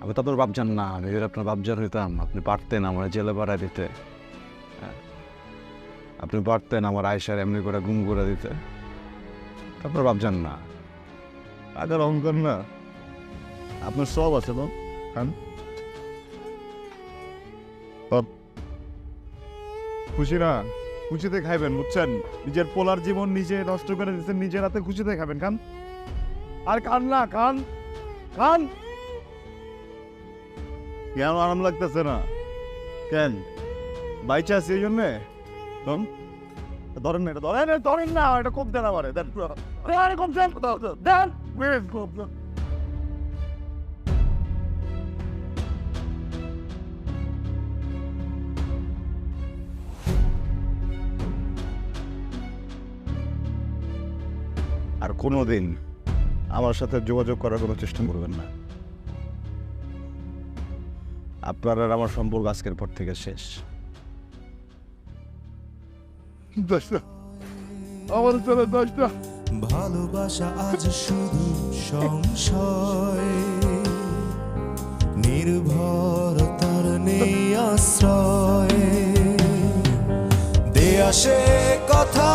আমি তো আপনার বাপজান না, আমি যদি আপনার বাপজান হইতাম আপনি পারতেন আমার জেলে পাড়া দিতে, আপনি পারতেন আমার আয়সার এমনি করে গুম করে দিতে। আপনার বাপজান না, টাকার অহংকার না, আপনার সব আছে তো খান। খুশি না? খুশিতে খাইবেন, বুঝছেন? নিজের পোলার জীবন নিজে নষ্ট করে দিচ্ছেন, নিজের হাতে খুশিতে খাবেন, খান। আর খান না, খান খান। কেন আরাম লাগতেছে না? কেন বাইচা আছে এই জন্যে? ধরেন না, এটা ধরেন না, এটা কম দেন আমারে, দেন কম দেন, দেন। আর কোনোদিন আমার সাথে যোগাযোগ করার কোনো চেষ্টা করবেন না। আপনার আর আমার সম্পর্ক আজকের পর থেকে শেষ। ভালোবাসা আজ শুধু সংশয়, নির্ভরতার নেই আশ্রয়। দেয়া সে কথা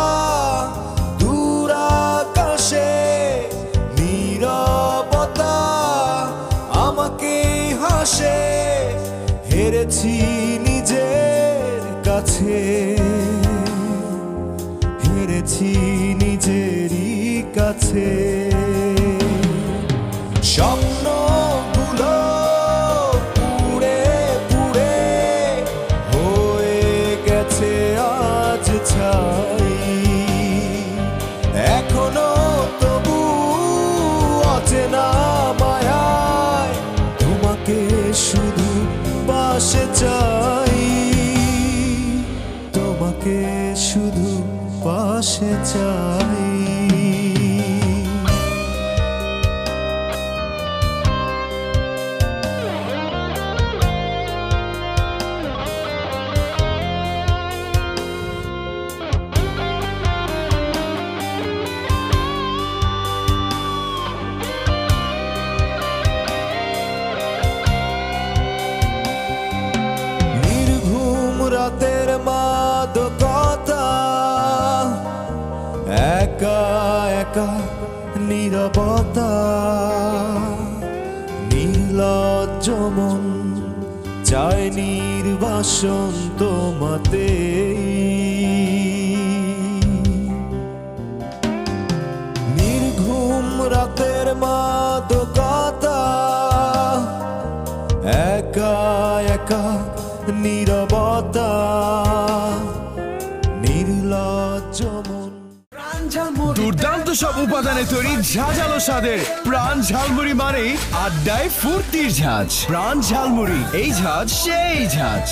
দূর আকাশে, নীরবতা আমাকে হাসে। হেরেছি নিজের কাছে, হেরেছি নিজেরই কাছে। স্বপ্নগুলো পুড়ে পুড়ে হয়ে গেছে আজ ছাই। এখনো তবু অচেনা মায়ায় তোমাকে শুধু পাশে চাই, তোমাকে শুধু পাশে চাই। নির্ঘুম রাতের মাদকতা, একা একা নীরবতা। নির্লজ্জ মন চায় নির্বাসন তোমাতে। নির্ঘুম রাতের মাদকতা, একা একা নীরবতা। নির্লজ্জ মন। দুর্দান্ত সব উপাদানে তৈরি ঝাঁঝালো স্বাদের প্রাণ ঝালমুড়ি মানেই আড্ডায় ফুর্তির ঝাঁজ। প্রাণ ঝালমুড়ি, এই ঝাঁজ সেই ঝাঁজ।